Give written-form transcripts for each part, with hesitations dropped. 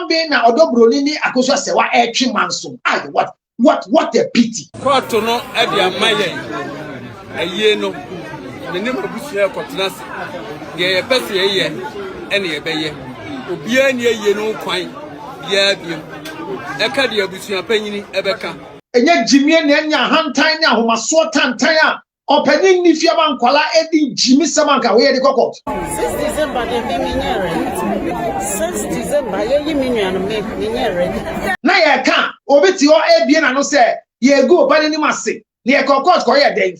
being na odo Broni ni Akosua Serwaa etwe manso. What a pity. Court no e dia maye. Aye no. Ne ne mabusua kotenase. Ye pese ye ene ye beye. Obia ne ye no kwan. Bia biem. E ka de abusuapanyini ebeka. Enye jimie na enya hantan na ahomaso tantan a opening ni fiama nkwala edi jimi samanka we de kokot. 6 December de menyere. 6 December ye yiminyua no menyere. Na ye ka obeti o ebie na no se ye go bani ni mase. Ne kokot ko ye den.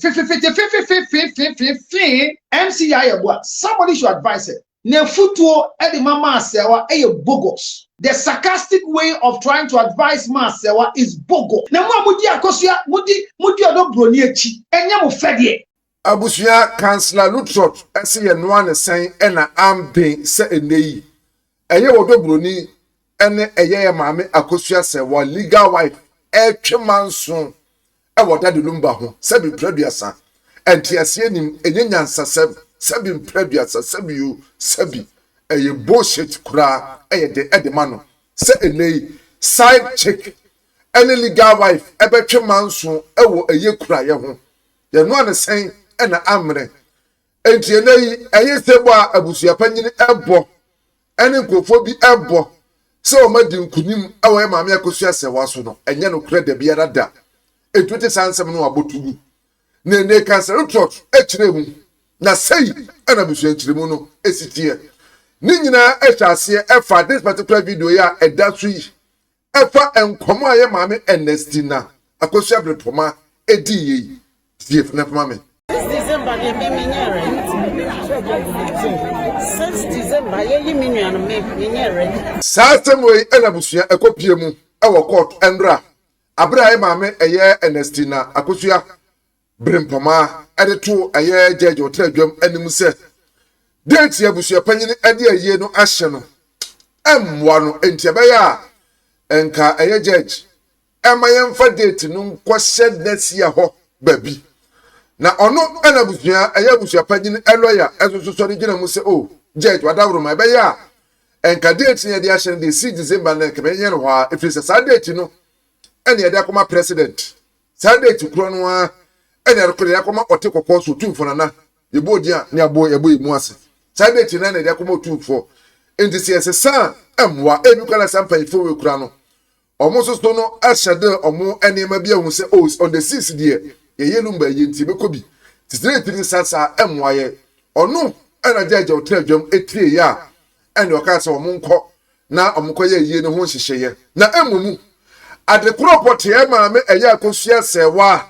MC ya ye boa. Somebody should advise it. Ne futuo edi mama Serwaa eye bogus. The sarcastic way of trying to advise Serwaa is bogus. Na mo amudi Akosua mudi odo Broni echi. Enye mo fedie. Abusua Councillor Lutrot ese ye noa ne sen ena ambe se eneyi. Eye odo Broni ene eye maame Akosua Serwaa legal wife etwe manso e woda de Lumba ho se bi praduasa. Entiase nim enye nyansa sebi praduasa sebi eye bullshit kura eye de edemano se eneyi side chick ene legal wife ebetwe manso ewo eye kura ye ho ye no ne sen ena amre enti eneyi eye sebo a abusuapanyini ebo ene nkofo bi ebo se o madi nkunim ewo ye maame Akosua Serwaa so no enye no kura de biara da etuti sansem no abotugu ne Councillor Trot echiremu na sei ena busua echiremu no esitie ni nyina ehwase efa this particular video ya edasu yi efa enkomo aye maame Ernestina Akosua Brepoma edi yi tie na mame 6 December de menyere. 6 December ye yiminyua no menyere. Satem we ena busua ekopie mu ewo court endra abra aye maame eye Ernestina Akosua Brepoma edeto eye judge otradwam anim se date abusuapanyini ade aye no ahye no emwa no entiabaya enka eye judge emayemfa date no nkwose nasi ho babi na ono ana busua eye abusuapanyini lawyer esoso de gina mu se oh judge wadawro ma baya enka date ne de ahye no de 6 December na ke benye no ha efisa sa date no ene ye de akoma president sa date kuro no a ene rekore yakoma otekokko so tumfo na yebodi a ne abo mu ase Sadeti na de akoma tumfo enti se sesa emwa ebukala sampanyfo we kura no omo soso no ahyade omo enema bia hu se on the 6th there ye Lumba ye nti bekobi titire sasa emwa ye ono ana jaje otradwam etire ya ene okasa omo nko na omo kɔ ye yie no ho hyehyeye na emumu ade kropot ye maame eye Akosua Serwaa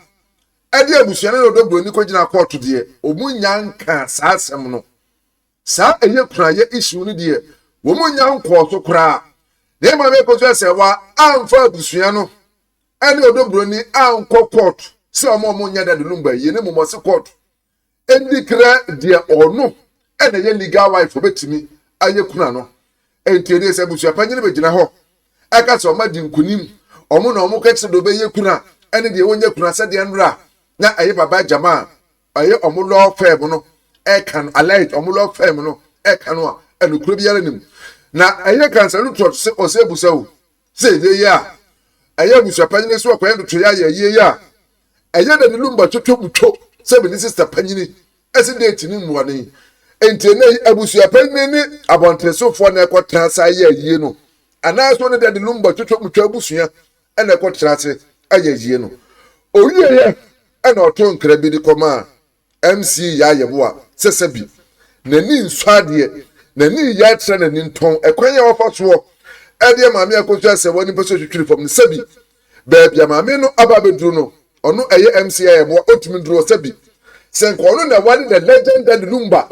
ade abusua na odo Broni ko gina court de omu nyanka sasem no sa eye kura ye issue ni de wo mu nyanko so kura de maame Akosua Serwaa amfa abusua no ade odo Broni anko court se omo nya da de Lumba ye ne mo se court endi kra de ono ene ye legal wife obetimi aye kuna no enti ne se abusuapanyini be gina ho aka so ma di nkunim omo na omo ketse do be ye kuna ene de wonya kuna se de nra na aye baba jama aye omo law firm no e kan alert omo law firm no e kan no enu kuro biara nim na aye Councillor Trot se osebusa wo se ye ya aye abusuapanyini so akwa ndo ya ye ya aye da de Lumba twotwo se be ni sister panyini ese date ni muwane enti na abusuapanyini abontresofo na ekotra sa ye no ana so ne da de Lumba twotwo abusua ena ekotra se aye ye no oyiye ye ena oto nkra bi di koma MC ya yeboa sesebi nani nswade nani ya tra nani nton ekwan ya ofa so ede maame Akosua Serwaa ni peso twitwiri fom ne sebi baabia maame no aba bedru no ono eye MC ya yeboa otumi dru sebi senko ono na wali the legend and Lumba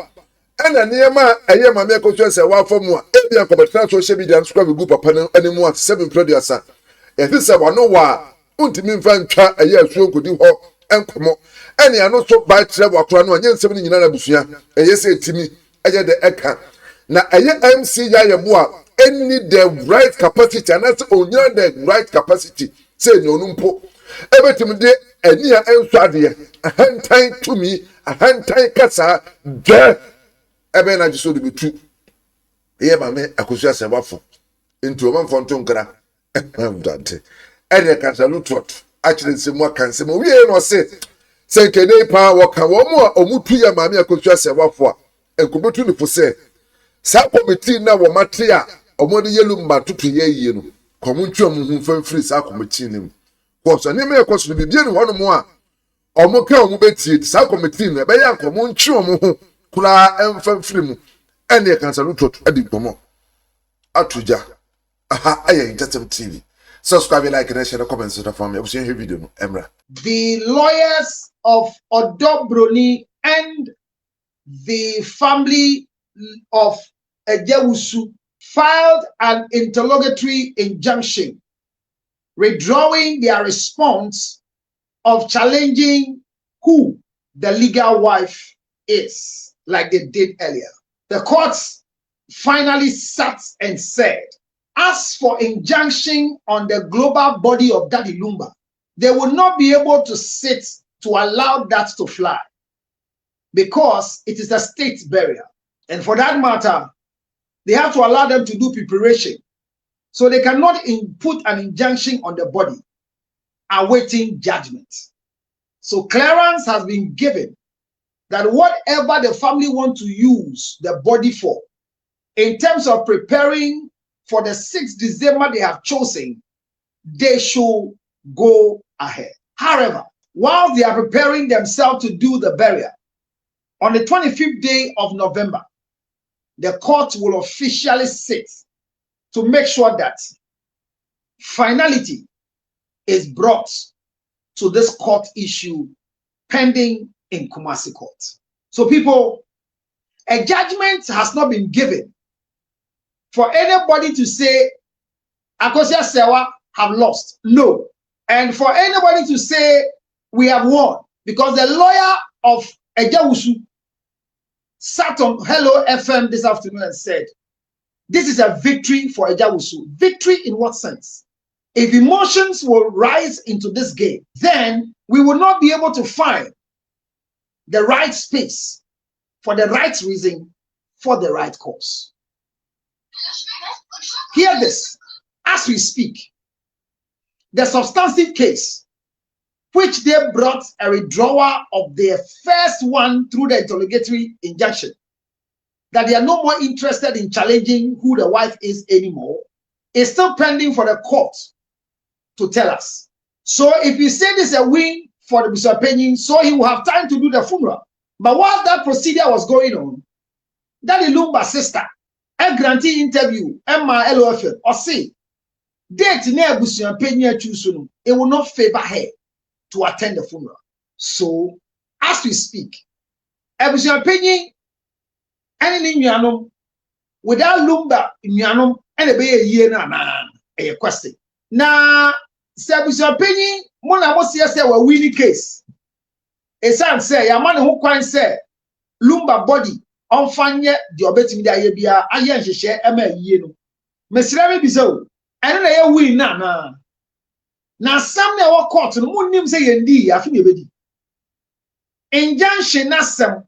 ena niema eye maame Akosua Serwaa fom a ebia kobetra social media nso kwa bi papa no animu at 7 producer ye se wano wa untimi mfa ntwa eye asuo nkodi ho enkomo ene ano so by travel akora no anye nsem ni nyina na busua eye se etimi eye de eka na eye MC ya yeboa any the right capacity and that's onya the right capacity say no numpo ebetim de ani a enso ade ahantan tumi ahantan kasa de ebe na jiso de betu eye ba me Akosua Serwaa fo into a man from Tonkara. Dante. And a cantalu trot. Actually, some more can say, we ain't no say. Say, can they power walk one more or mutuya mamma could just say what for? And come to the for say. Sapo between now or matria or more the Lumba to ye. Come on, from free Sako Machinim. Course, and you may cost to be doing one more. Or more come bet it, Sako Matin, a bayan come on, chum, kula, and from free. And they can salute to Eddie Pomo. Atuja. Aha, AHINTASEM TV. Subscribe, like, and share the comments for me. I'll see you video, Emra. The lawyers of Broni and the family of owusu filed an interlocutory injunction, withdrawing their response of challenging who the legal wife is, like they did earlier. The courts finally sat and said, as for injunction on the global body of Daddy Lumba, they will not be able to sit to allow that to fly because it is a state burial. And for that matter, they have to allow them to do preparation. So they cannot put an injunction on the body, awaiting judgment. So clearance has been given that whatever the family want to use the body for, in terms of preparing for the 6th December they have chosen, they should go ahead. However, while they are preparing themselves to do the burial, on the 25th day of November, the court will officially sit to make sure that finality is brought to this court issue pending in Kumasi Court. So people, a judgment has not been given for anybody to say Akosua Serwaa have lost. No. And for anybody to say we have won, because the lawyer of owusu sat on Hello FM this afternoon and said, this is a victory for owusu. Victory in what sense? If emotions will rise into this game, then we will not be able to find the right space for the right reason for the right cause. Hear this. As we speak, the substantive case, which they brought a withdrawal of their first one through the interrogatory injunction, that they are no more interested in challenging who the wife is anymore, is still pending for the court to tell us. So if you say this is a win for the Abusuapanin, so he will have time to do the funeral. But while that procedure was going on, Daddy Lumba's sister, a grantee interview, Emma LOF, or say, date ne Abusuapanin choose, it will not favor her to attend the funeral. So, as we speak, Abusuapanin and in without Lumba in Yanum and a bay a year a question. Now, Abusuapanin, Mona Mosia say a winning case. A son say, a man who can say Lumba body on Fanya, the obeting the Ayabia, Ayan share Emma Yeno. Messrami Bizo, and I win now. Now, some never caught the moon name say, indeed, I think you Injunction Nassam.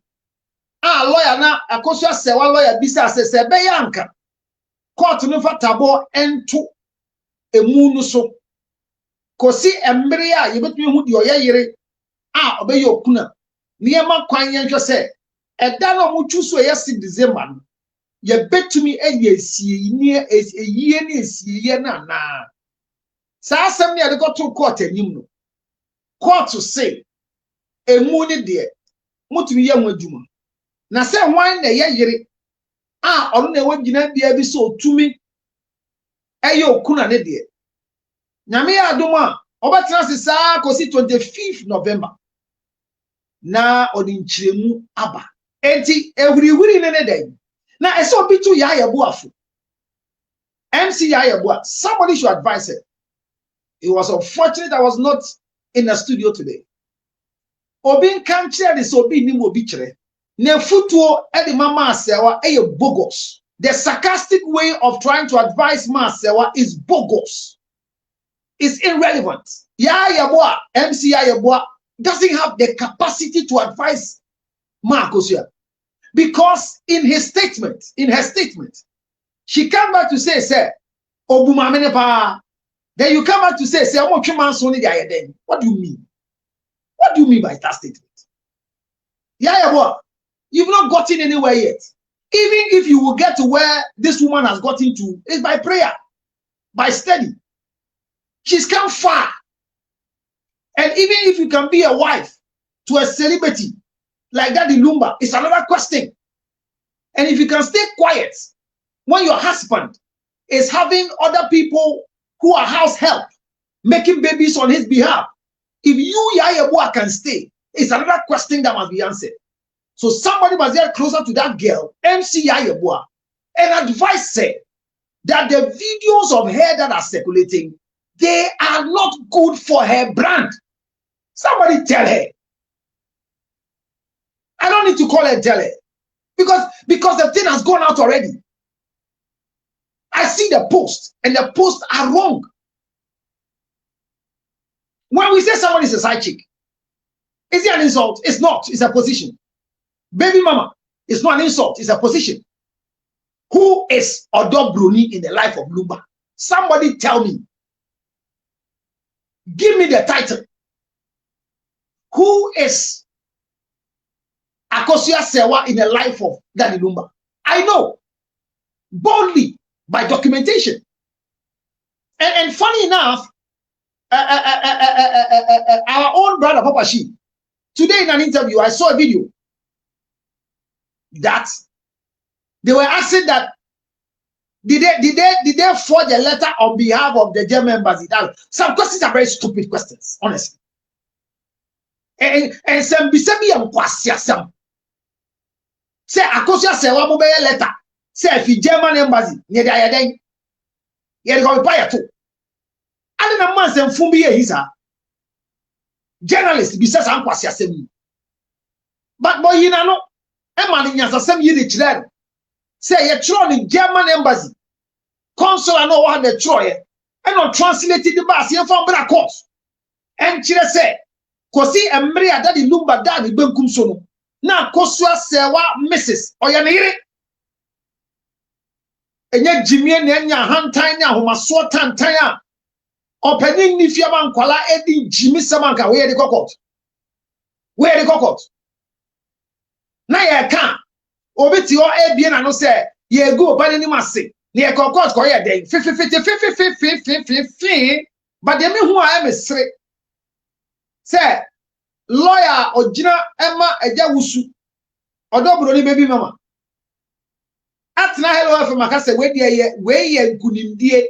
Lawyer na Akosua Serwaa lawyer bisa se beyanka. Court no fa tabo ento emu no so. Kosi embre a yebetumi hu de oyere a obeye okuna. Niema kwan yenhwe se eda no mu twuso ye 6 December no. Yebetumi eye esie ni eyie ni esie na na. Sa asem ne ade to court anim no. Court to say emu ni de mutumi ye ho adwuma. Na se wan na ye yire onu na wagina bia bi so tumi eye okuna ne de nyame ya adoma obetra sisa kosi 25th November na odinchiremu aba enti ehuriwiri ne den na eso bitu ya yebo afu MC ya yebo. Somebody should advise her. It was unfortunate I was not in the studio today. Obin kan kire de so bi ni mo bi kire ne afutuo edi mama Serwaa eye bogus. The sarcastic way of trying to advise Serwaa is bogus. It's irrelevant. Yeboah, MC Yeboah doesn't have the capacity to advise Akosua, because in her statement, she came back to say, Obumamene pa. Then you come back to say omo twema so ni dia then. What do you mean? What do you mean by that statement? Yeah, boy. You've not gotten anywhere yet. Even if you will get to where this woman has gotten to, it's by prayer, by study. She's come far. And even if you can be a wife to a celebrity like that in Lumba, it's another question. And if you can stay quiet when your husband is having other people who are house help making babies on his behalf, if you, Yaya, can stay, it's another question that must be answered. So somebody must get closer to that girl, MC Yayabua, and advise her that the videos of her that are circulating, they are not good for her brand. Somebody tell her. I don't need to call her, tell her. Because the thing has gone out already. I see the post, and the posts are wrong. When we say somebody is a side chick, is it an insult? It's not. It's a position. Baby mama is not an insult. It's a position. Who is Broni in the life of Lumba? Somebody tell me. Give me the title. Who is Akosua Serwaa in the life of Daddy Lumba? I know. Boldly, by documentation. And funny enough, our own brother Papa Shi, today in an interview, I saw a video that they were asking that did they forge a letter on behalf of the German embassy? Some questions are very stupid questions, honestly. And some bisabi am kwasia some. Say Akosua Serwaa mo be letter. Say if the German embassy near the ayeden. Ye go buy it too. And na man sem fun bi e hisa. Journalist bisa san kwasia sem. But boy you know Emma nyasasem yi de kire say ye tro ni German embassy consul no wa de tro ye e no translated the bas ye from bra course en kire say kosi emre ada di Lumba da ni benkum so no na Akosua Serwaa Mrs. Oyenere enye jimie na enya hantan na ahomaso tantan a opening ni fiaba nkwala edi jimi samanka we de kokot na ye kan obi ti o ebie na no say ye go ba ni mase na ye kokot ko ye den fi but dem hu a emesre say lawyer ogina ema agyawusu Broni baby mama atna hello for makase we ye nkunimdie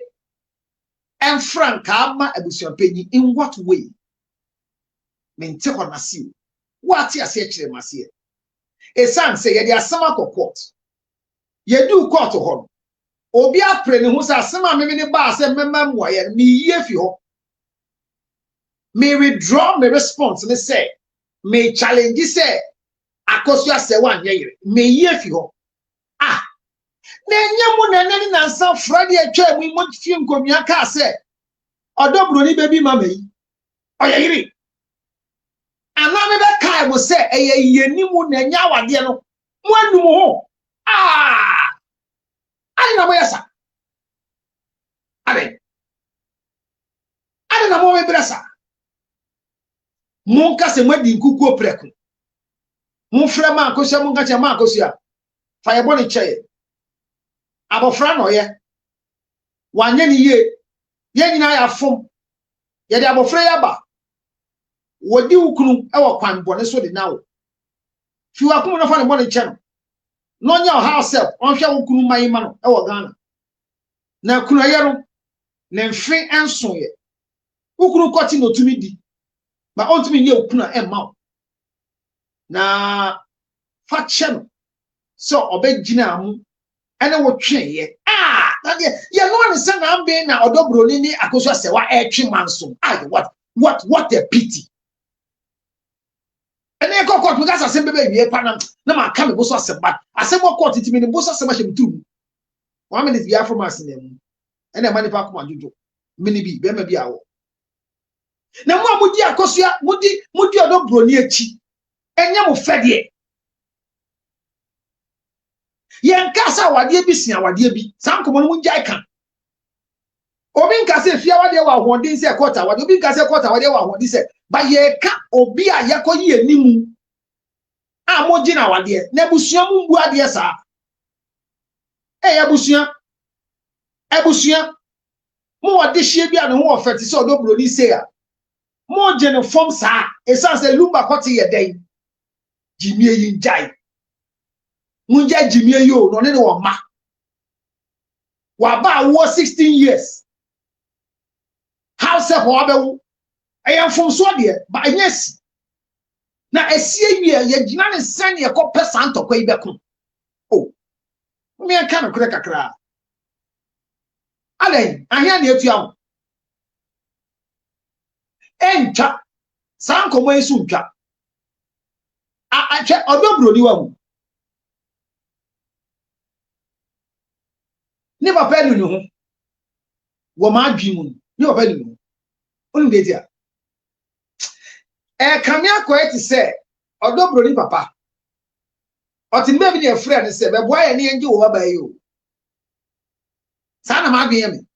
en frank ama Abusuapanin in what way mente konasi what ya say kire mase esan say ye dey asama court ye do court ho obi apre ne hu say asama me ne ba say memam wo ye me yie fi ho me withdraw me response me say me challenge say Akosua Serwaa nyere me yie fi ho ah na nyamu na nani na nsa Friday atwa mu mo fi nkomia ka say Broni baby mama yi oyeyiri ana me be kai mo say eyenimu na nya wade no mo anum ho ani na mo yesa ani na mo me brasa mo ka se madi nkuku opreku mo fra ma Akosua mo ka che ma Akosua fa ye boni che abofra no ye wanye ni ye nyina ya fom ye de abofra ya ba wodi ukunu e wo kwan bone so de nawo fi wa kumu no fa ne boni che no nya house help on hwe ukunu man ma no e wo Ghana na kunu ye no ne mfe enso ye ukunu koti no tumi di ba on tumi ye ukunu e ma na fa che no so obegina amu ene wo twe ye ye no one say na be na Broni ni Akosua Serwaa etwe manso what a pity ene ko court because asem be wie pa na ma ka me bo so asem ba asem court timi ni bo so asem ahye bitu 1 minute bia from us na mu ene mani pa ko adwojo mini bi be ma bi awo na mu amudi Akosua mudi Broni echi enye mo fede yen kasa wade bi sia wade bi sam komo no munjai kan fia wa de wa honden se quarter wa obi ka se quarter wa de wa honden se ba ye ka obi a yakoyi enimu a mo gina wa de na busua mu mbu ade sa abusua mo wa de hie bia ne ho ofete se odo Broni se a mo gene form sa esanse Lumba kwete ye den jimie yin jai munja jimie yo no ne wo ma wa ba wo 16 years house ho abewu eyam fom so de ba anyesi na esie wie ye gina ne san ye ko pesa ntokwa ibeko oh me aka no kure kakra alay ahia ne etua encha san komo esu ntwa a che odo Broni wa mu ni papa ni ho wo ma adwi mu ni papa ni ho onu de dia kamia ko eti se odo Broni papa otimbe bi ne frɛ ne se be boa ye ne nge wo baba yi o sa na ma adwi ye me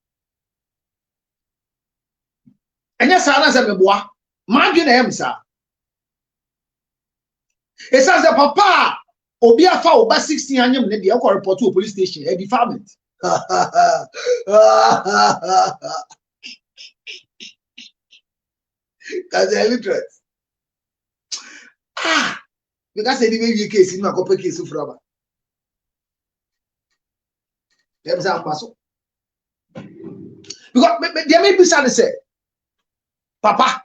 enya sa na se me boa ma adwi na ye msa esa se papa obi afa oba 16 anyem ne de e ko report to police station e defilement that's illiterate because they give case in my copy case of rubber them say paso because there may be some say papa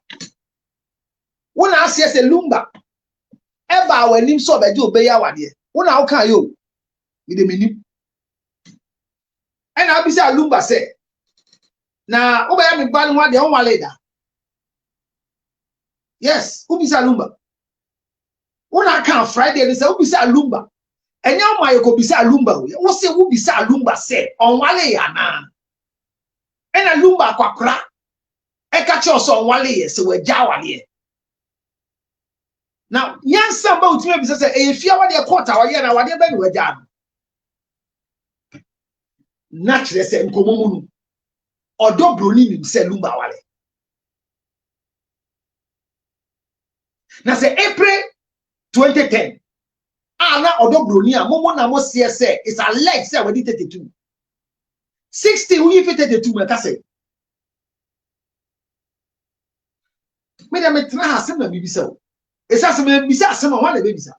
when I say Lumba eba wanim so be do be ya wade when I can yo with the menu and I be say Lumba say na oba me ban wa de on wale da yes who be say Lumba when I can Friday they say who be say Lumba enya ma ye ko be say Lumba wo say who be say Lumba say on wale ya na ena Lumba kwakra e ka che so on wale ye se wa ja wale now yansa ba utime bi say e fia wa de quarter wa ye na wa de ba ni wa ja naturally say nkomomunu odo Broni ni say Lumba wale na say April 2010 na odo Broni a momo na mo say it's alleged say we did 32 60 we fit 32 me ka say me dem tena ha sem na bibisa o esa sem na bibisa sem na wana bibisa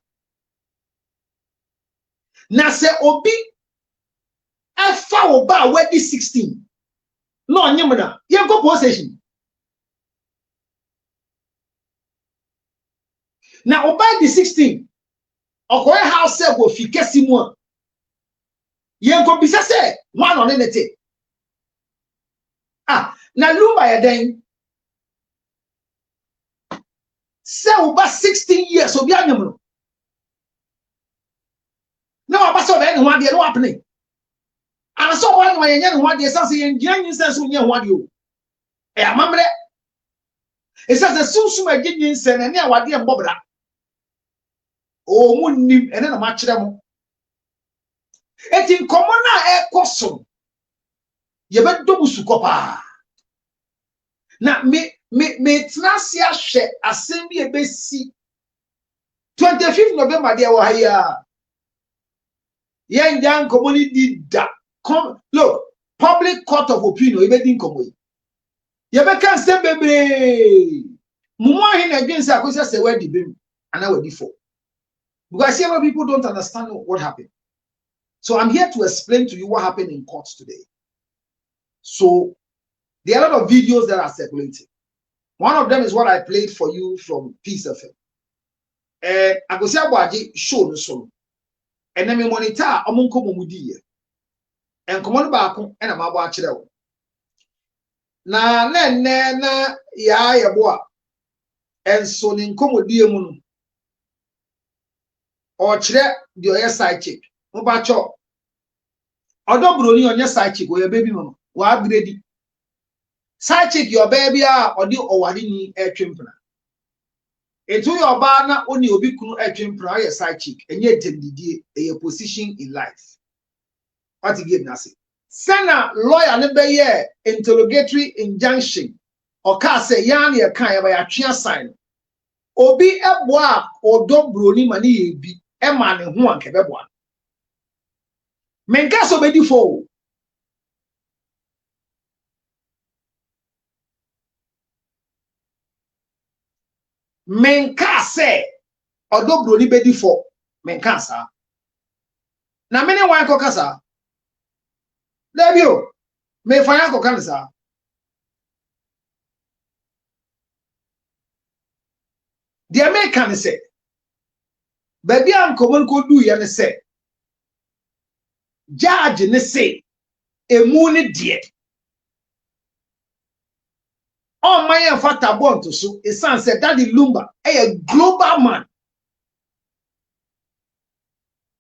na say obi afa oba wedi 16 no onyem na ye go possession na oba di 16 okoye house say go fi kesi mu a ye go bisa say one on nete na Lumba ya den say oba 16 years obi anyem no na oba say oba ni ho ade no happening and so one when you want the sense in genuine sense when you want you amamre it says the susuma genuine sense and ya wade mbobra o munnim ene na ma kire mo eti nkomo na ekoso ye be do busuko pa na me tnasi ahwe asem bi e be si 25th November dia wa haya yen jan community da look, public court of opinion, you better come away. You better say, baby, Mumma hin against Akosua say where the baby and now before. Because several people don't understand what happened. So I'm here to explain to you what happened in courts today. So there are a lot of videos that are circulating. One of them is what I played for you from Peace FM. Akosua Boaji show no solo. And then me monitor omunko mumudi. En komo ba ko ena ma bo a kire wo na ya yebo a en so ni nkomodie mu no o kire de oye side chick mo ba cho odo Broni onye side chick o ye baby no wa upgrade side chick your baby a odi owari ni etwempna etu your ba na oni obi kunu etwempna o ye side chick enye tendidie e position in life. What he gave Nasi. Sena lawyer ne be interrogatory injunction or ka say yan ye kan ye ba ya twa sign obi eboa odo Broni mani ye bi e ma ne ho anke beboa menka so bedi fo menka say odo Broni bedi fo menka sa na mene wan ko kasa Debio, me fanya ko kanisa. The American say, baby am common ko do ya ne say. Judge ne say, e mu ne die. On my fata born to so, e san said Daddy Lumba, a global man.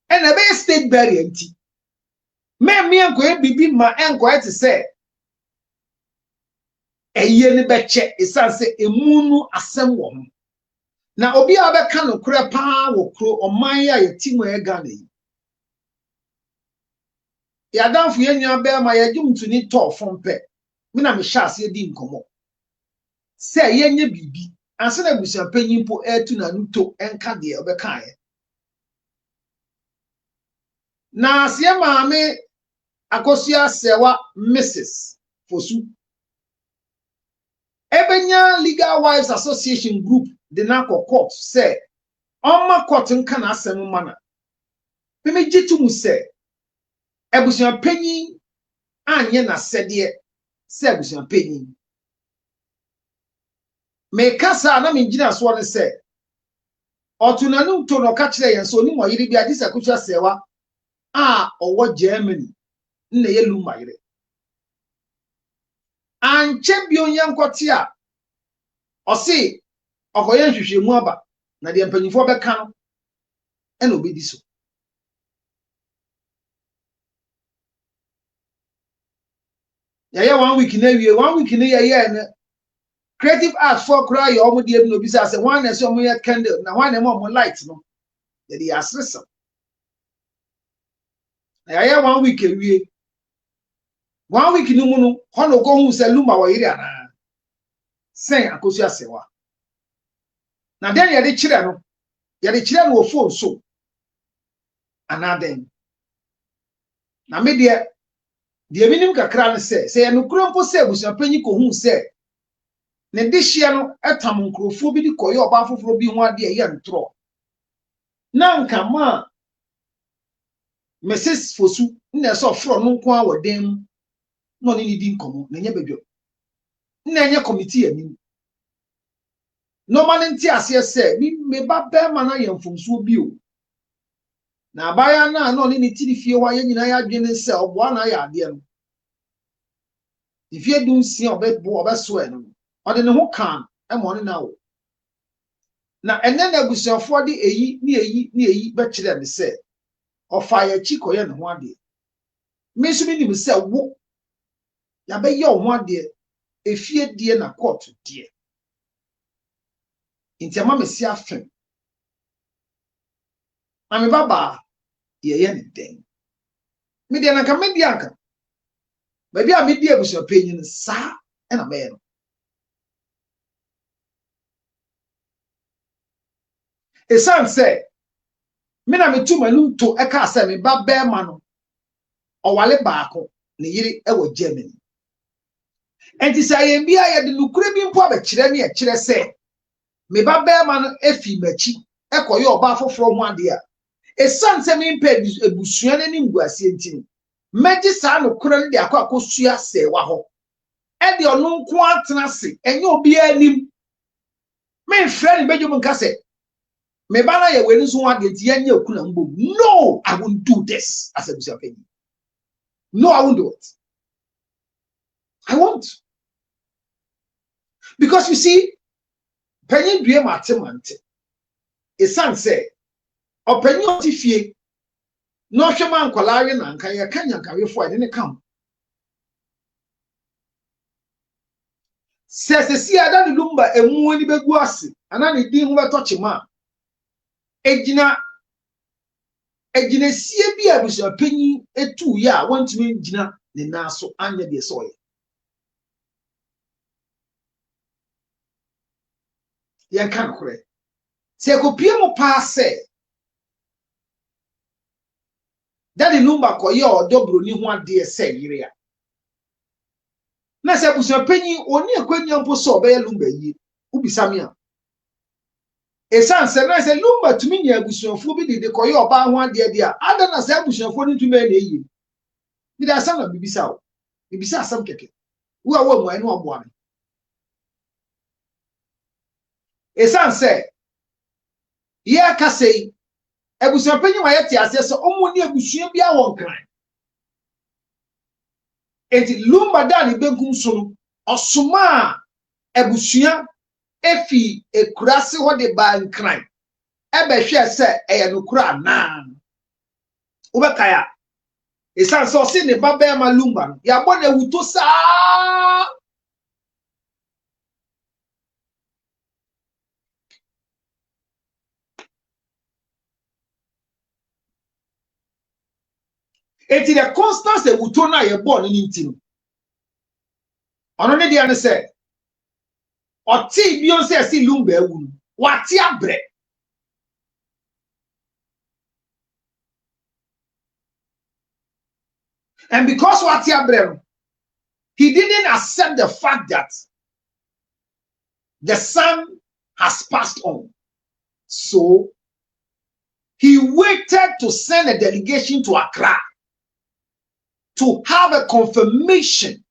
And a very state burial. Me enko bibi ma enko ete say eye ne be che isan say emunu asem wo ho na obi a be ka no kure pa wo kro oman ya yetimu e Ghana yi ya danfu ye nua be ma ye jumtu ni to fompe me na me hyase e di nkomo say ye nye bibi anse na busia panyimpo etu na nuto enka de obe kan ye na se maame Akosua Serwaa Mrs. Fosu. Ebenya Legal Wives Association Group the Nako Court say Oma court nka na asem mana. Me jitu mu say Abusuapanin anye na sede say Abusuapanin. Me kasa na me gina so ne say otunanu to no ka kire yen so ni mo yiri bia disa Akosua Serwaa owo Germany nne ye Lumba yire anche bi onyankoti a osi okoye nhwehwemu aba na de mpanyifo beka no ena obedi so ya 1 week na wie 1 week na ye na creative arts for cry your omo de bi no bi say one na so omo ye candle na one na omo light no de dey asresa ya 1 week wie 1 week ni mu no hono go hu se Lumba wa yiri ana sen Akosua Serwaa na den ye de kire no wo phone so ana den na me de minim kakra ne se ye no krompo se Abusuapanyin ko hu se ne de hye no etam nkrofo bi di koye oba foforo bi ho ade ye ntro na nka ma Mrs. Fosu nne so fro no nko a wodem no ni di nkomo na nya bedwo na nya committee ani normal nti ase se me ba be ma na ye mfomso bi o na abaya na no ni ti di fie wa ye nyina ya dwene se obo na ya ade no di fie dun si obe so e no ode ne ho kan e mo ne na wo na enne na Abusuafo de eyi be kire ne se ofa ya chikoye ne ho ade me so bi ni se wo ya be ye ho ade efie die na court die inti ama mesi afem ame baba ye ne den me de na ka me di aka ba bi a me di Abusuapanyin sa e na me no esan se me na me tu manum to e ka se me ba be ma no owale baako ne yiri e wo Germany enti sa ye bia ye de lukure bi mpo abekire ne e kire se me ba be ma no efi machi e koye oba foforo ho ade a esan se me mpa ebusua ne ni nguase enti meji sa no kure ne de Akosua Serwaa ho e de onu nko atena se enye obi anim me friend bejo nka se me bana ye weni so ade ti anye okuna mbo no I won't do this as Abusuapanyin no I won't do it I won't because you see panyin due matemante esan say opanyin otifie no hwema nkwalaare na nkan ye kanya nkawefo ade ne kam sesesi ada ne Lumba emu ani begu ase ana ne din ho betoche ma ejina sie bi Abusuapanyin etu ya wantumi gina ne naso anya de soye yen kan kore se kopie mo pa se dadi Lumba koye odo Broni ho ade se yire a na se abusuapanyin oni akwanya mpo so be Lumba yi ubisa me a esan se na se Lumba tumi nya abusuafo bi de koye oba ho ade dia ada na se abusuafo ni tumi na yi bi da san na bibisa o bibisa asam keke wo a wo mu enu obo ame esan se ye ka sei abusuapanyin wa yete ase so omu ni abusua bia won kran enti Lumba da ni benkum so no osoma abusua efi ekurase ho de ba nkran ebe hwe se eye no kura na ubekaya esan so si ne baba ma Lumba no ya bo na wuto saa enti the constance wuto na ye bo no nti no ono ne dia ne se oti bi on se si Lumba ewu no wati abre and because wati abre he didn't accept the fact that the son has passed on. So he waited to send a delegation to Accra to have a confirmation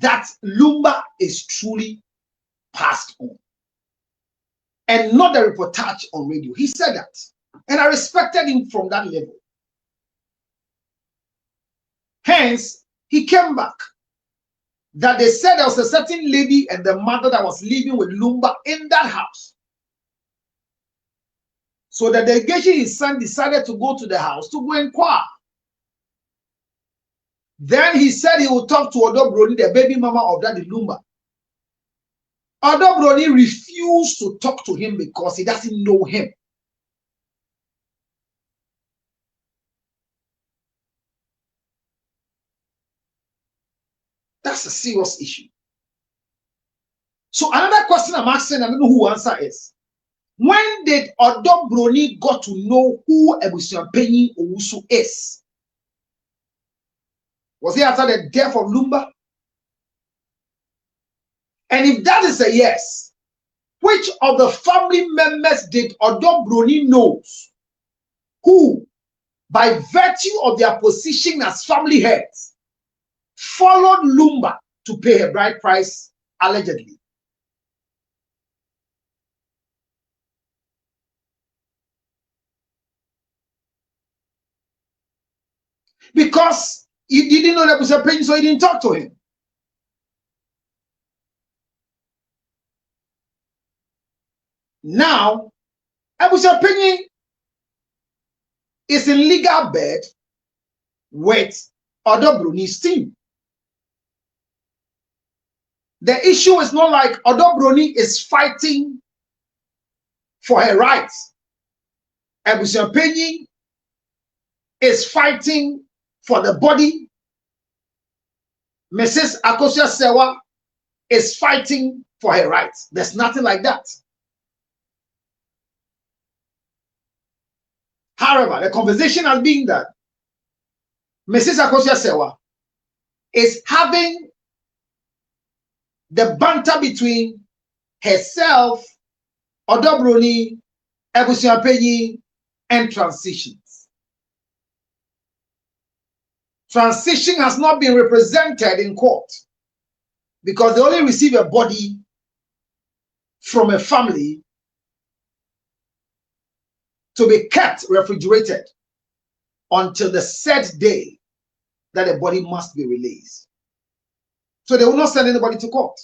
that Lumba is truly passed on, and not a reportage on radio. He said that, and I respected him from that level. Hence, he came back. That they said there was a certain lady and the mother that was living with Lumba in that house. So the delegation, his son, decided to go to the house to go inquire. Then he said he would talk to Odo Broni, the baby mama of that Lumba. Odo Broni refused to talk to him because he doesn't know him. That's a serious issue. So another question I'm asking, I don't know who answer is, when did Odo Broni got to know who Abusuapanyin Owusu is? Was it after the death of Lumba? And if that is a yes, which of the family members did Odo Broni knows who, by virtue of their position as family heads, followed Lumba to pay her bride price, allegedly? Because he didn't know that was a pain, so he didn't talk to him. Now, Abusuapanyin is in legal bed with Odo Broni's team. The issue is not like Odo Broni is fighting for her rights. Abusuapanyin is fighting for the body. Mrs. Akosua Serwaa is fighting for her rights. There's nothing like that. However, the conversation has been that Mrs. Akosua Serwaa is having the banter between herself, Odo Broni, Abusuapanyin, and transitions. Transition has not been represented in court because they only receive a body from a family to be kept refrigerated until the set day that the body must be released. So they will not send anybody to court.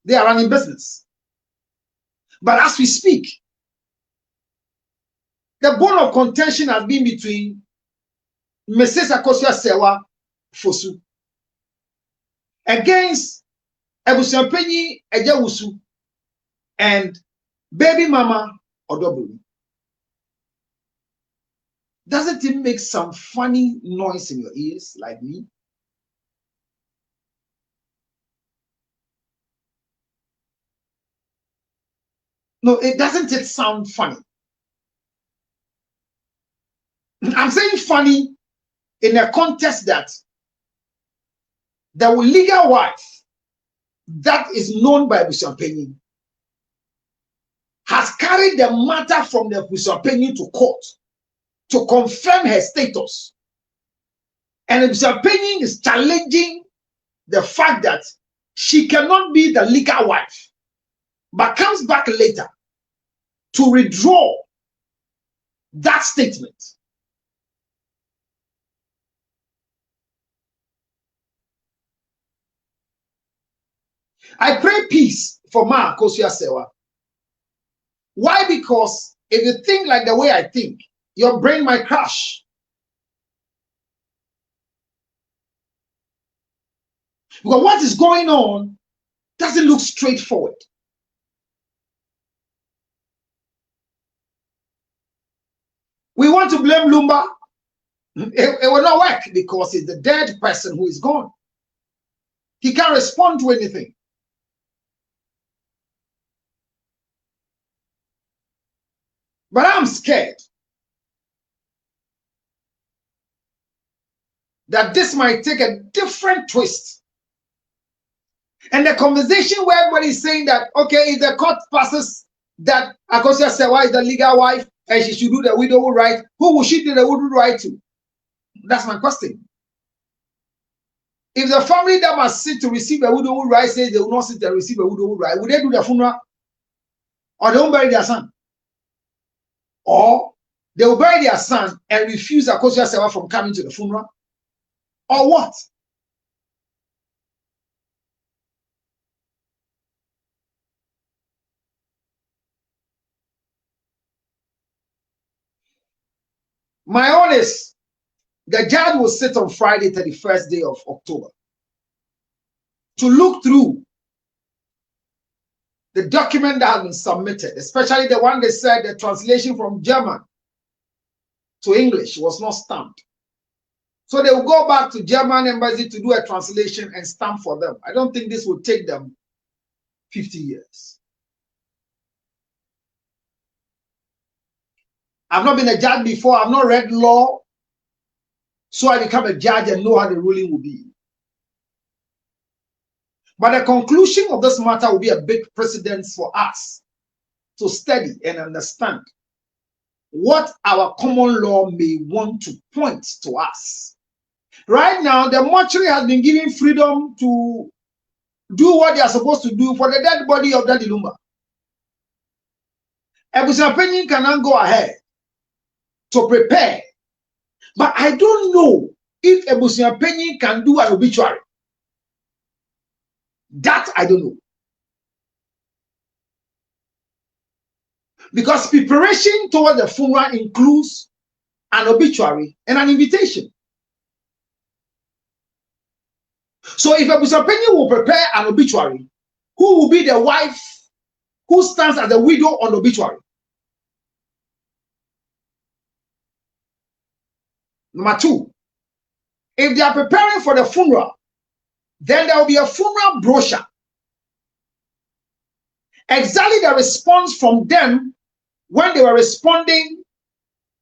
They are running business. But as we speak, the bone of contention has been between Mrs. Akosua Serwaa Fosu against Abusuapanyin Ejawusu and baby mama Odo Broni. Doesn't it make some funny noise in your ears, like me? No, it doesn't. It sound funny. I'm saying funny in a context that the legal wife that is known by Abusuapanin has carried the matter from the Abusuapanin to court to confirm her status. And Abusuapanin is challenging the fact that she cannot be the legal wife, but comes back later to withdraw that statement. I pray peace for Ma Akosua Serwaa. Why? Because if you think like the way I think, your brain might crash. Because what is going on doesn't look straightforward. We want to blame Lumba. It will not work because it's the dead person who is gone. He can't respond to anything. But I'm scared that this might take a different twist. And the conversation where everybody is saying that, okay, if the court passes that Akosua Serwaa is the legal wife and she should do the widow right, who will she do the widow right to? That's my question. If the family that must sit to receive a widow right says they will not sit to receive a widow right, would they do the funeral? Or they won't bury their son? Or they will bury their son and refuse Akosua Serwaa from coming to the funeral? Or what? My own is, the judge will sit on Friday, 31st day of October, to look through the document that has been submitted, especially the one they said the translation from German to English was not stamped. So they will go back to German embassy to do a translation and stamp for them. I don't think this will take them 50 years. I've not been a judge before. I've not read law. So I become a judge and know how the ruling will be. But the conclusion of this matter will be a big precedent for us to study and understand what our common law may want to point to us. Right now, the mortuary has been given freedom to do what they are supposed to do for the dead body of Daddy Lumba. Abusuapanin cannot go ahead to prepare. But I don't know if Abusuapanin can do an obituary. That I don't know. Because preparation toward the funeral includes an obituary and an invitation. So if Abusuapanin will prepare an obituary, who will be the wife who stands as the widow on the obituary? Number two, if they are preparing for the funeral, then there will be a funeral brochure. Exactly the response from them when they were responding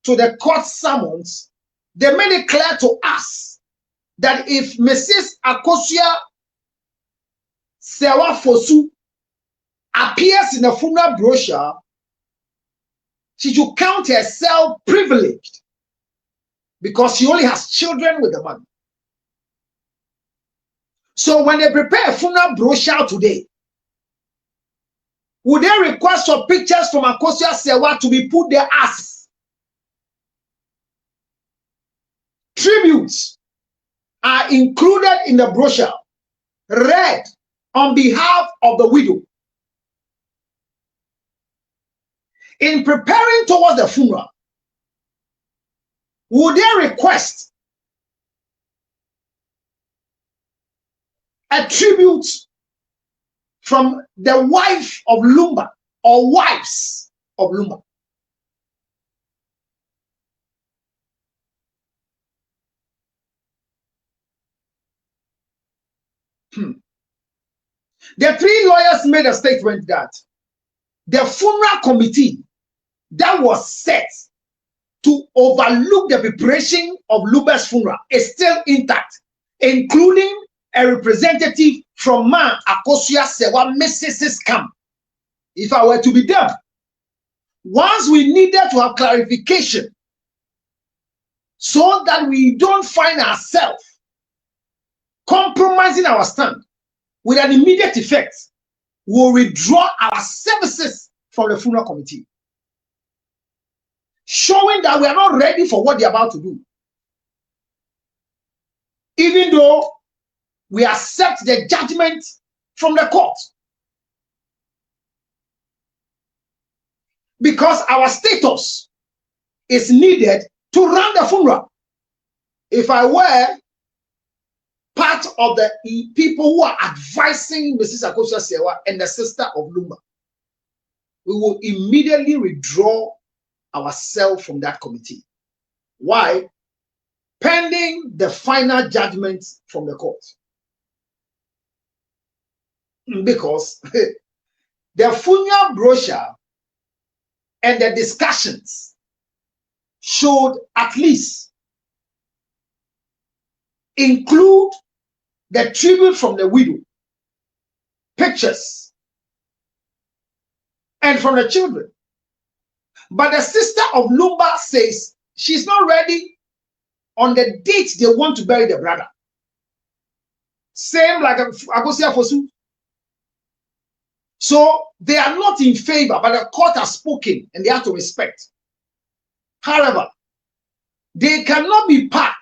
to the court summons, they made it clear to us that if Mrs. Akosua Serwaa Fosu appears in the funeral brochure, she should count herself privileged because she only has children with the man. So when they prepare a funeral brochure today, would they request for pictures from Akosua Serwaa to be put there as tributes are included in the brochure, read on behalf of the widow? In preparing towards the funeral, would they request a tribute from the wife of Lumba or wives of Lumba? The three lawyers made a statement that the funeral committee that was set to overlook the preparation of Lumba's funeral is still intact, including a representative from Man Akosua Serwaa Mrs. camp. If I were to be them, once we needed to have clarification so that we don't find ourselves compromising our stand with an immediate effect, we'll withdraw our services from the funeral committee, showing that we are not ready for what they're about to do. Even though we accept the judgment from the court. Because our status is needed to run the funeral. If I were part of the people who are advising Mrs. Akosua Serwaa and the sister of Lumba, we will immediately withdraw ourselves from that committee. Why? Pending the final judgment from the court. Because the funeral brochure and the discussions should at least include the tribute from the widow, pictures, and from the children. But the sister of Lumba says she's not ready on the date they want to bury the brother. Same like Akosua Fosu. So they are not in favor, but the court has spoken and they have to respect. However, they cannot be part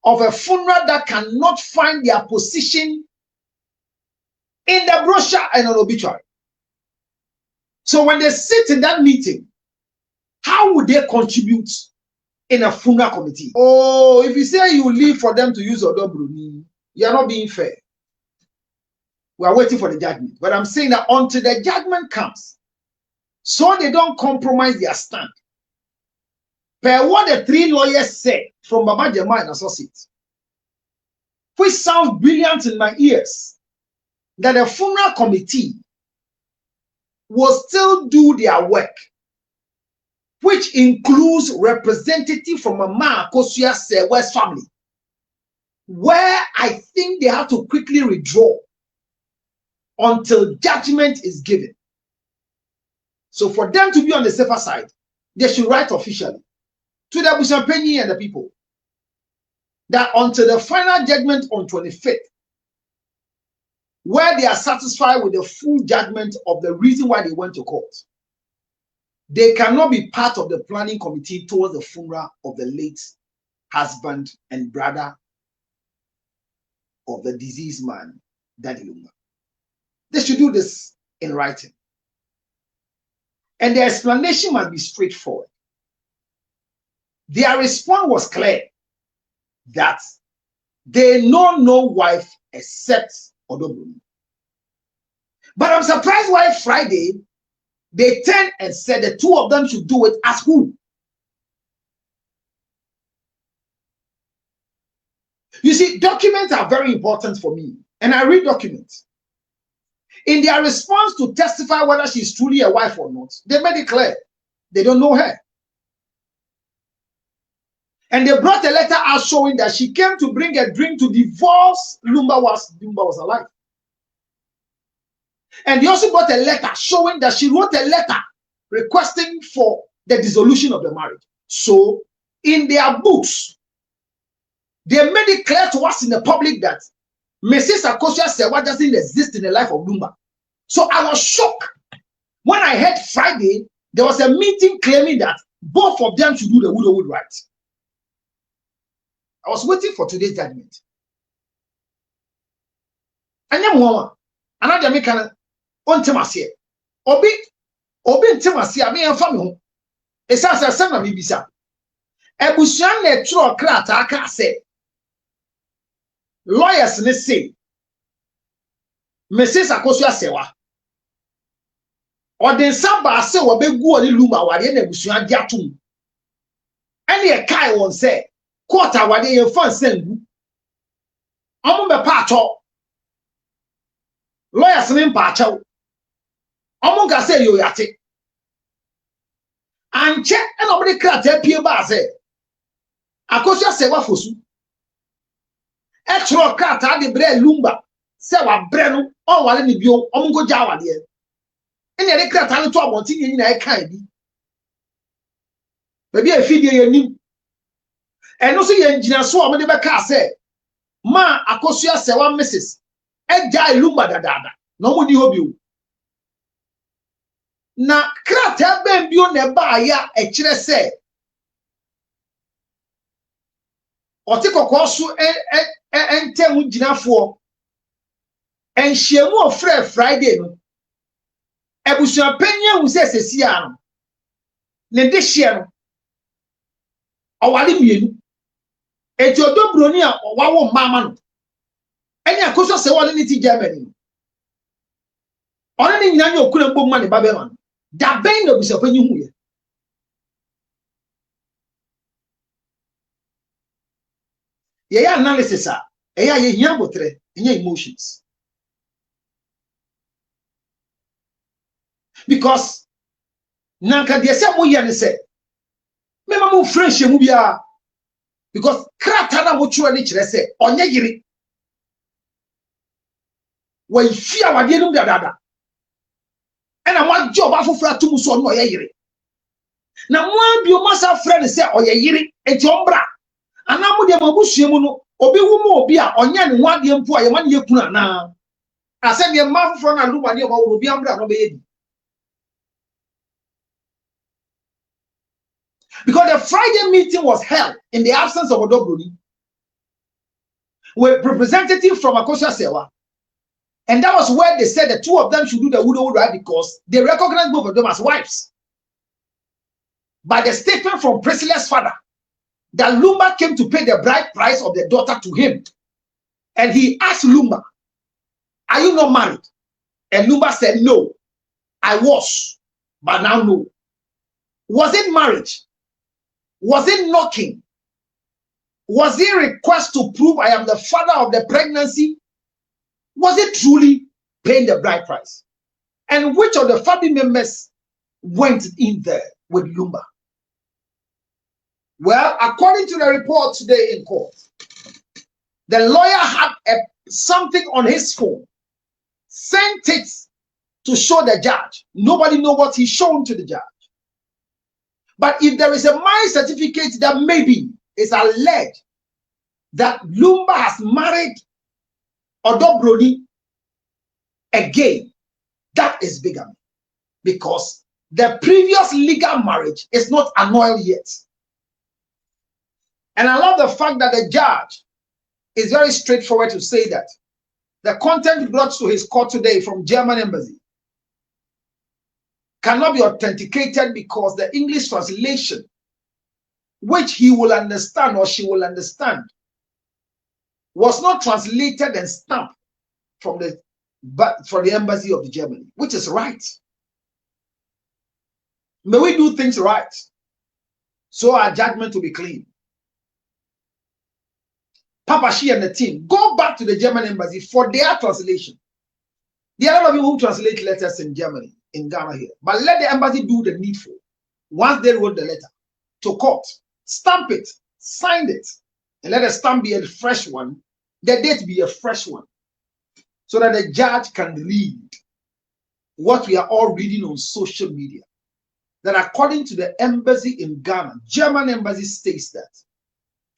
of a funeral that cannot find their position in the brochure and an obituary. So when they sit in that meeting, how would they contribute in a funeral committee? Oh, if you say you leave for them to use Broni, you are not being fair. We are waiting for the judgment. But I'm saying that until the judgment comes, so they don't compromise their stand, per what the three lawyers said from Baba Jema and Associates, which sounds brilliant in my ears, that the funeral committee will still do their work, which includes representatives from Mama Akosua Serwaa's family, where I think they have to quickly withdraw until judgment is given. So for them to be on the safer side, they should write officially to the Abusuapanin and the people that until the final judgment on 25th, where they are satisfied with the full judgment of the reason why they went to court, they cannot be part of the planning committee towards the funeral of the late husband and brother of the deceased man, Daddy Lumba. They should do this in writing. And the explanation must be straightforward. Their response was clear that they know no wife except Broni. But I'm surprised why Friday they turned and said the two of them should do it as who? You see, documents are very important for me, and I read documents. In their response to testify whether she's truly a wife or not, they made it clear they don't know her. And they brought a letter out showing that she came to bring a drink to divorce Lumba was alive. And they also brought a letter showing that she wrote a letter requesting for the dissolution of the marriage. So in their books, they made it clear to us in the public that Mrs. Akosua Serwaa doesn't exist in the life of Lumba. So I was shocked when I heard Friday there was a meeting claiming that both of them should do the widowhood rights. I was waiting for today's judgment. And then another American on Timasi. Obi Timasi, I mean, family. It's as a son of Mibisa. Ebusuan ne tro krata aka say. Lawyers ne say Mrs. Akosua Serwaa or den samba say wo be gu oni Lumba wade na ebusuan di atum. Ene e kai won say quarter wade ye fan sengu. Omo be pa ato lawyers name pacho. Omonga say yo yate. And check and nobody krate pie ba say. Akosua Serwaa fosu. Etro krata de bre Lumba. Serwaa bre no on wale ni bio omongo ja wale e. Ene de krata no to abonti ni na e kan bi. Baby e fidie ye nim. Eno so ye ngina so o me de be ka say ma Akosua Serwaa Mrs. Eja Lumba dadada. No mo ni hobi. Na krata ben bio ne ba ya e kire say otikoko so entemu ginafo enhyiemu of Friday no Abusuapanin hu se sesia no ne de hye no owale mienu eti odo Broni a owawo mama no enya Akosua Serwaa ne ti Germany no ona ne nyina nya okura mbom ma ne babema no da ben na Abusuapanin hu ye yeah, analysis are yeah, botre, emotions. Because nanka de se mo ye say me ma mo fresh mu bia because krata na mo chura ni kire say onye yiri we fia wade no dada ena mo job afofra tum so no ye yiri na mo abi o masa friend say oye yiri enti ombra anamu de mabusuemu no obi wumu obi a onya ne wade mpo a ye ma ne yakuna na ase de mafofro na Lumba ne oba obi ambra no be yedi because the Friday meeting was held in the absence of Broni with representatives from Akosua Serwaa, and that was where they said the two of them should do the wood because they recognize both of them as wives. By the statement from Priscilla's father that Lumba came to pay the bride price of the daughter to him. And he asked Lumba, are you not married? And Lumba said, no, I was, but now no. Was it marriage? Was it knocking? Was it request to prove I am the father of the pregnancy? Was it truly paying the bride price? And which of the family members went in there with Lumba? Well, according to the report today in court, the lawyer had something on his phone, sent it to show the judge. Nobody knows what he shown to the judge. But if there is a marriage certificate that maybe is alleged that Lumba has married Broni again, that is bigamy. Because the previous legal marriage is not annulled yet. And I love the fact that the judge is very straightforward to say that the content brought to his court today from German embassy cannot be authenticated because the English translation, which he will understand or she will understand, was not translated and stamped from the embassy of Germany, which is right. May we do things right so our judgment will be clean. Papa, she and the team, go back to the German embassy for their translation. There are a lot of people who translate letters in Germany, in Ghana here. But let the embassy do the needful. Once they wrote the letter to court, stamp it, sign it, and let the stamp be a fresh one, the date be a fresh one, so that the judge can read what we are all reading on social media. That according to the embassy in Ghana, German embassy states that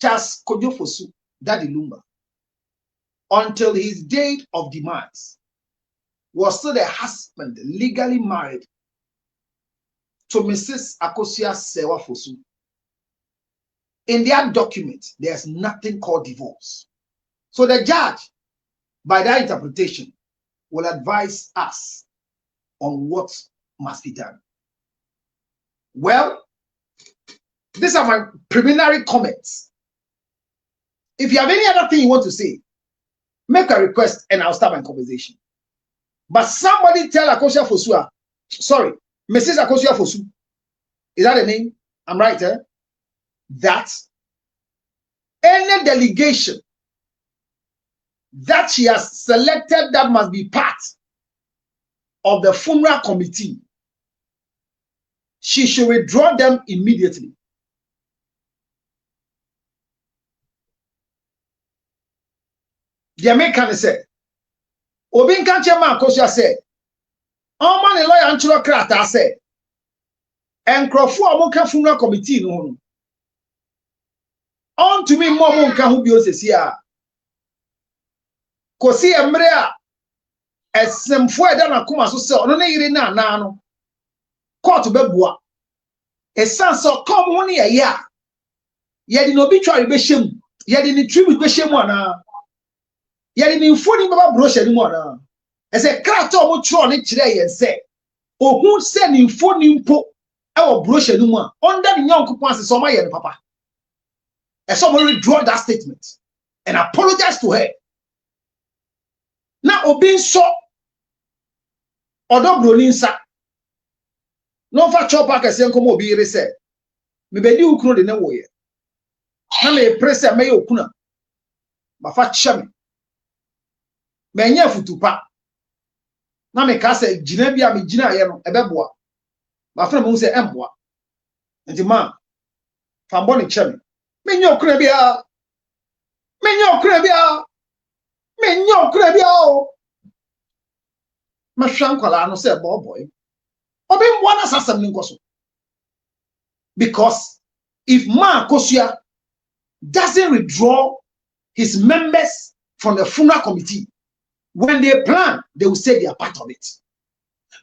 Charles Kojofosu, Daddy Lumba, until his date of demise, was still the husband legally married to Mrs. Akosua Serwaa Fosu. In their document, there's nothing called divorce. So the judge, by that interpretation, will advise us on what must be done. Well, these are my preliminary comments. If you have any other thing you want to say, make a request and I'll start my conversation. But somebody tell Akosua Fosu, sorry, Mrs. Akosua Fosu, is that the name? I'm right, eh? That any delegation that she has selected that must be part of the funeral committee, she should withdraw them immediately. The American said, Obin Kanchema Akosua said, Oman a lawyer Anchulo Krata said, and Crawford Amonka funeral committee no. On to me, Momonka who bios here. Kosi Emrea, as some further than a kuma so, no nana nano. Court bebua. A son so come 1 year. Yet in obituary beshim, yet in the tribute beshimwana. Yet in informing about brochure anymore. As a crato would throw it today and say, oh, who send informing po our brochure anymore under the young coupons so my papa. And someone withdraw that statement and apologize to her. Now, obeying so, although Broni sa, no for chopper can say, come be reset. Maybe you couldn't know where. Now, may press a mayo kuna, but fat chummy. Menya futupa. Na me ka say gina bia me gina ye no ebeboa. Ma fra mo say emboa. Enti ma fa mboni cheme. Menya okura bia. Menya okura bia. Menya okura bia o. Ma hwan kwala no say boy. Obi mboa na sasam ni nkoso. Because if Ma Akosua doesn't withdraw his members from the funeral committee, when they plan, they will say they are part of it.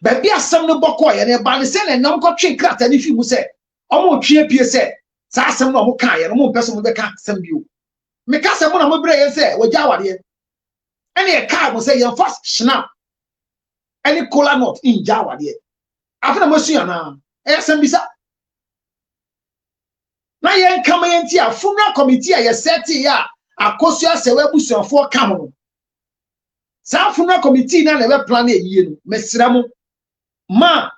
But be a some no boko and by the same and non country craft and if you say, almost 3 years say, Sassam no Kai and one person with the cat send you. Make us a one of my say, well, Jawa here. Any a car will say your first snap. Any cola not in Jawa here. After the Mosiana, SMBisa. Now you come in here, funeral committee, I said here, Akosua Serwaa busu for Cameroon. Sa funeral committee na never plan a year no mesramo ma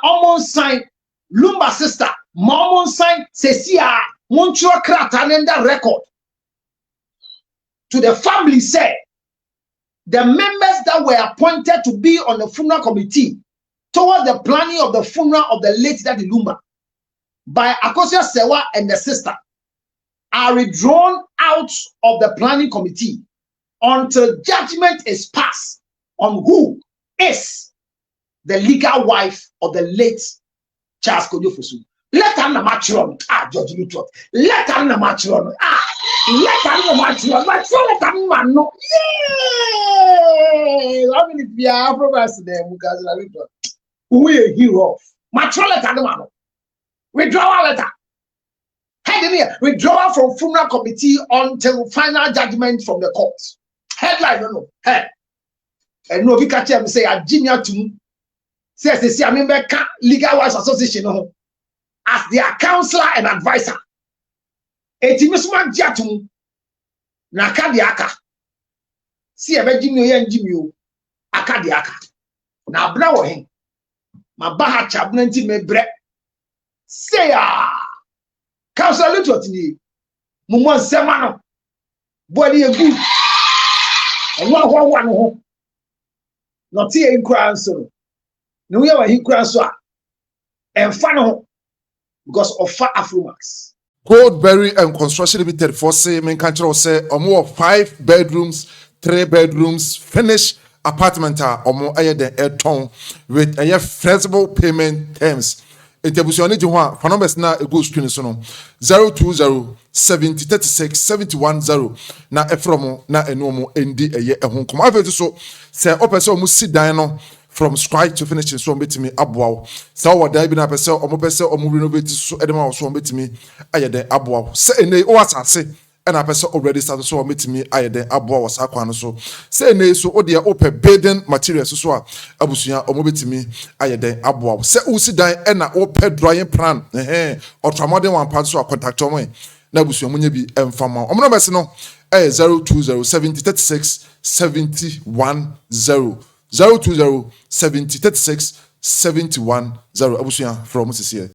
omon sign Lumba sister ma omon sign sesia monchua krata and record to the family said the members that were appointed to be on the funeral committee towards the planning of the funeral of the late Daddy Lumba by Akosua Serwaa and the sister are withdrawn out of the planning committee until judgment is passed on who is the legal wife of the late Charles Kojofosu. Let her natural George Lutot. Let her natural let her natural. But so let her man yay! I mean, if we are progress there, because we are hero. Natural let her man. Withdrawal letter. Heading here, withdrawal from funeral committee until final judgment from the court. Headline no head and no we catch him say a junior to says I mean legal wives association no as their counselor and advisor etimisuma jatum na kadiaka see ebe jimi ye njimi o akadiaka na bra wo hen ma ba ha chabna nti me bre say counselor little ni mumo nsema no body e good and one not here in Cranso. No, we are in Cranso and fun because of far Afromax. Goldberry and Construction Limited for say main country say more 5 bedrooms, 3 bedrooms, finished apartment or more higher than a ton with a flexible payment terms. Abusuapanin duah for numbers na ego screen so no 020 70 36 710 na efromo na enomo endi eye ehonkom afeti so se opese o mu si dan no from scratch to finish so betimi aboawo se o wada bi na pese o mo pese o mu renovate so edema so betimi ayede aboawo se ene o asase and I person already started so metimi ayede aboa was akwan so say na so odia ope building materials so abusua omobetimi ayede aboa say usi dan e na ope drawing plan ultramodern one part so contact omo na abusua munya bi emfama omo no no 020 70 36 710 020 70 36 710 abusua from Mrs.